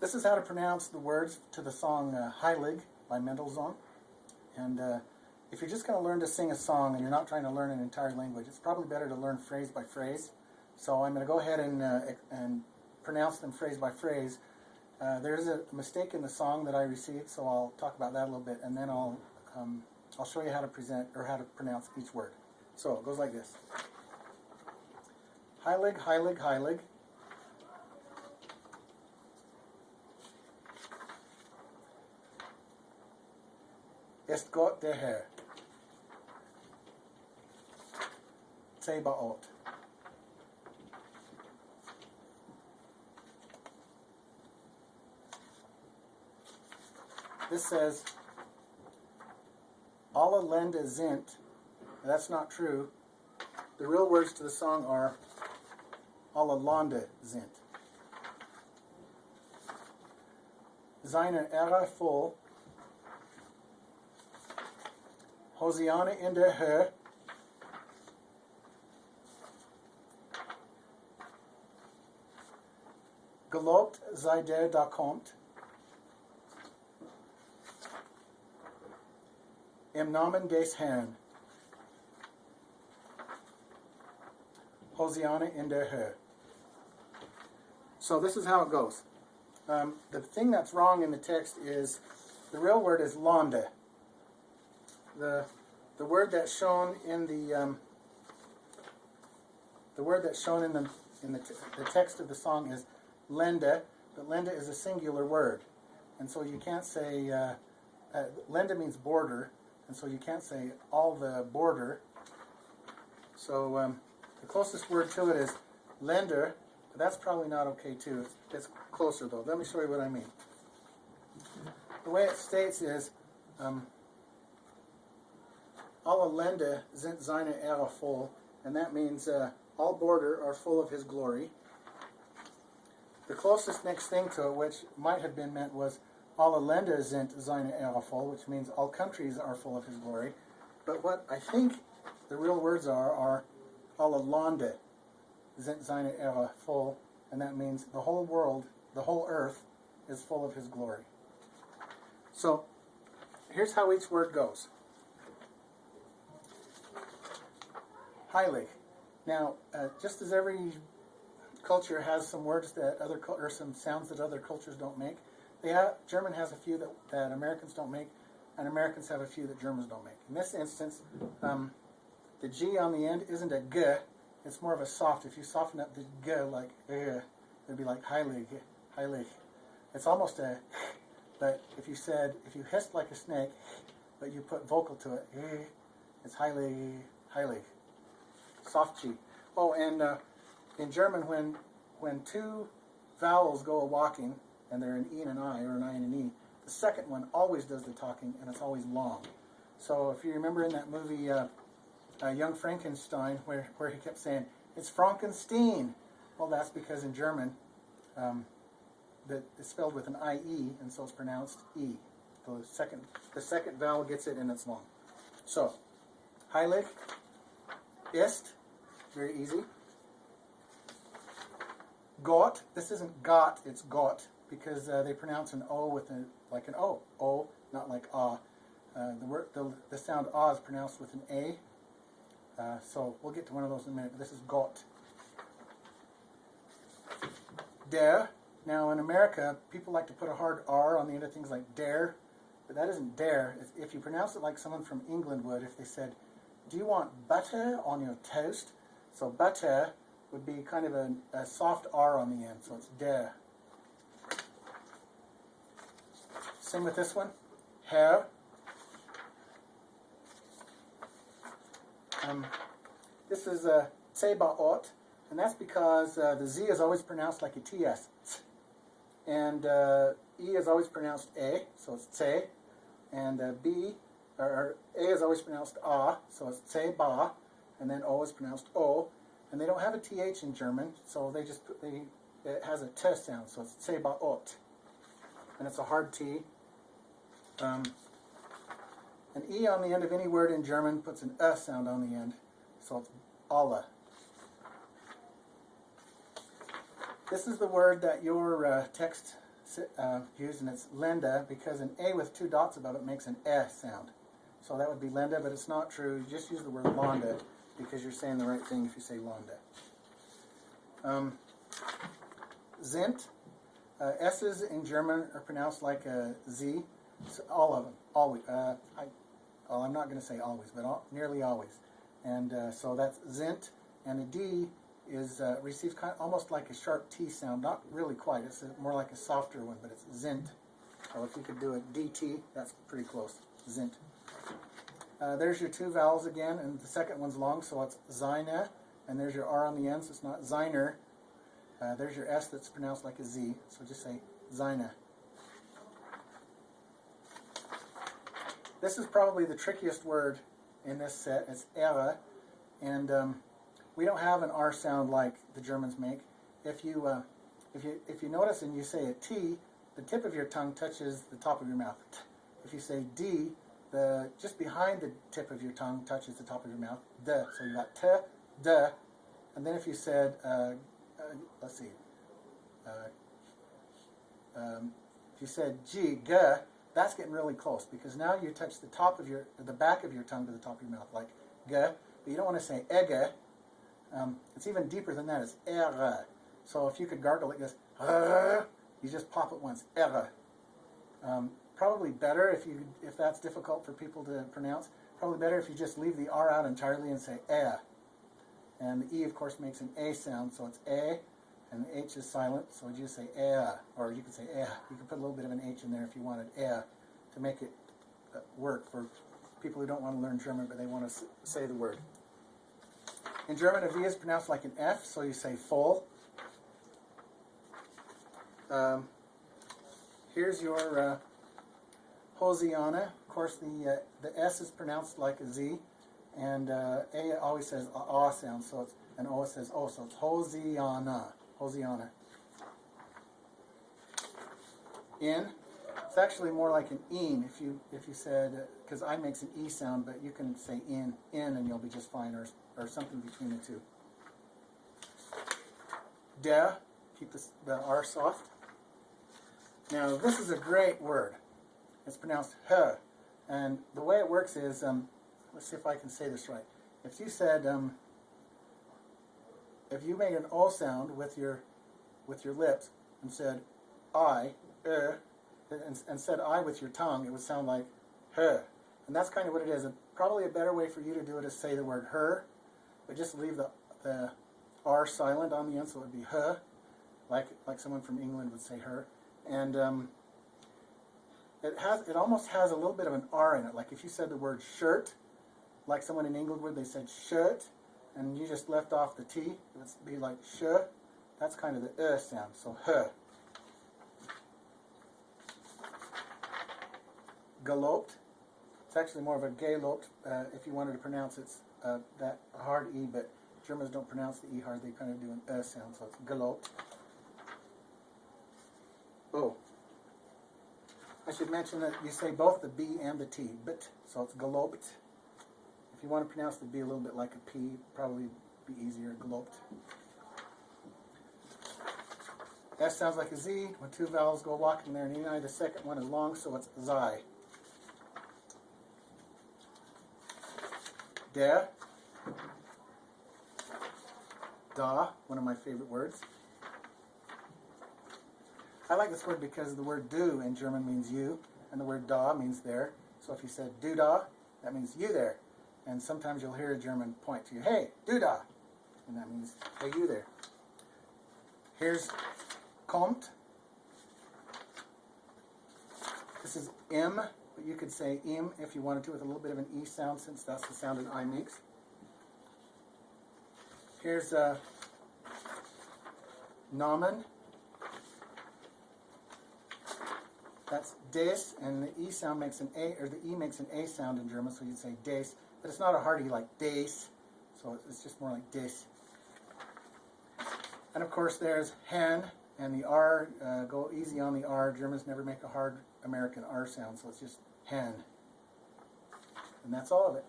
This is how to pronounce the words to the song Heilig by Mendelssohn. And if you're just going to learn to sing a song and you're not trying to learn an entire language, it's probably better to learn phrase by phrase. So I'm going to go ahead and pronounce them phrase by phrase. There's a mistake in the song that I received, so I'll talk about that a little bit, and then I'll show you how to present or how to pronounce each word. So it goes like this: Heilig, heilig, heilig. Ist Gott der Herr. Tsebaot. This says, alle Länder sind. That's not true. The real words to the song are, alle Lande sind. Seine Ehre voll. Hosiana in der Höhe. Gelobt sei der da kommt. Im Namen des Herrn. Hosiana in der Höhe. So this is how it goes. The thing that's wrong in the text is the real word is Lande. The word that's shown in the text of the song is Lende, but Lende is a singular word, and so you can't say Lende means border, and so you can't say all the border. So the closest word to it is Länder, but that's probably not okay too. It's closer though. Let me show you what I mean. The way it states is alle Länder sind seine Ehre voll, and that means all border are full of his glory. The closest next thing to it, which might have been meant, was alle Länder sind seine Ehre voll, which means all countries are full of his glory. But what I think the real words are alle Lande sind seine Ehre voll, and that means the whole world, the whole earth, is full of his glory. So here's how each word goes. Heilig. Now, just as every culture has some words that or some sounds that other cultures don't make, German has a few that Americans don't make, and Americans have a few that Germans don't make. In this instance, the G on the end isn't a G, it's more of a soft. If you soften up the G like it'd be like Heilig, Heilig. It's almost a, but if you hissed like a snake, but you put vocal to it, it's Heilig, Heilig. Soft G. Oh, and in German, when two vowels go a walking, and they're an E and an I, or an I and an E, the second one always does the talking, and it's always long. So if you remember in that movie, Young Frankenstein, where he kept saying, "It's Frankenstein." Well, that's because in German, it's spelled with an I-E, and so it's pronounced E. The second vowel gets it, and it's long. So, Heilig. Ist, very easy. Gott, this isn't Gott, it's Gott, because they pronounce an O with like an O. O, not like ah. The sound ah is pronounced with an A. So we'll get to one of those in a minute, but this is Gott. Der. Now in America, people like to put a hard R on the end of things like dare, but that isn't dare. If you pronounce it like someone from England would, if they said, "Do you want butter on your toast?" So butter would be kind of a soft R on the end, so it's der. Same with this one, Herr. This is a Tsebaot, and that's because the Z is always pronounced like a TS. And E is always pronounced A, so it's Tse, and or A is always pronounced A, so it's Tse Ba, and then O is pronounced O, and they don't have a TH in German, so it has a T sound, so it's Tse Ba Ot, and it's a hard T. An E on the end of any word in German puts an sound on the end, so it's alle. This is the word that your text used, and it's Lenda, because an A with two dots above it makes an S sound. So that would be Lenda, but it's not true. You just use the word Londa because you're saying the right thing if you say Londa. Sind. S's in German are pronounced like a Z. So all of them. Always. I'm not going to say always, but nearly always. And so that's Zint. And a D is receives almost like a sharp T sound. Not really quite. It's more like a softer one, but it's Zint. So if you could do a DT, that's pretty close. Zint. There's your two vowels again, and the second one's long, so it's Zine. And there's your R on the end, so it's not Ziner. There's your S that's pronounced like a Z, so just say Zine. This is probably the trickiest word in this set. It's Ehre, and we don't have an R sound like the Germans make. If you notice and you say a T, the tip of your tongue touches the top of your mouth. If you say D, just behind the tip of your tongue touches the top of your mouth. D. So you got T, D, and then if you said, let's see, if you said G, G, that's getting really close because now you touch the back of your tongue to the top of your mouth, like G, but you don't want to say Ege. It's even deeper than that. It's Ehre. So if you could gargle it, just you just pop it once. Ehre. Probably better if that's difficult for people to pronounce. Probably better if you just leave the R out entirely and say eh. And the E, of course, makes an A sound, so it's A, and the H is silent, so you just say eh, or you could say eh. You could put a little bit of an H in there if you wanted eh to make it work for people who don't want to learn German, but they want to say the word. In German, a V is pronounced like an F, so you say full. Here's your Hosiana. Of course, the S is pronounced like a Z, and A always says a sound, so it's an O says O, so it's Hosiana. Hosiana. In. It's actually more like an een if you said, because I makes an E sound, but you can say in, and you'll be just fine, or something between the two. Der. Keep the R soft. Now, this is a great word. It's pronounced H. And the way it works is, let's see if I can say this right. If you said, if you made an O sound with your lips and said I, and said I with your tongue, it would sound like H. And that's kind of what it is. And probably a better way for you to do it is say the word her, but just leave the R silent on the end, so it would be H, like someone from England would say her. And it almost has a little bit of an R in it. Like if you said the word shirt, like someone in England would, they said shirt, and you just left off the T, it would be like sh. That's kind of the sound, so H. Galoped. It's actually more of a galoped, if you wanted to pronounce it, that hard E, but Germans don't pronounce the E hard, they kind of do an sound, so it's galoped. Oh. I should mention that you say both the B and the T, but, so it's galoped. If you want to pronounce the B a little bit like a P, probably be easier, galoped. S sounds like a Z. When two vowels go walking there in E, the second one is long, so it's Zai. Der. Da, one of my favorite words. I like this word because the word du in German means you, and the word da means there. So if you said du da, that means you there. And sometimes you'll hear a German point to you, hey, du da, and that means, hey, you there. Here's kommt. This is im, but you could say im if you wanted to with a little bit of an E sound, since that's the sound an I makes. Here's Namen. That's des, and the E sound makes an A, or the E makes an A sound in German, so you'd say des, but it's not a hard E like des, so it's just more like des. And of course there's hen, and the R, go easy on the R. Germans never make a hard American R sound, so it's just hen. And that's all of it.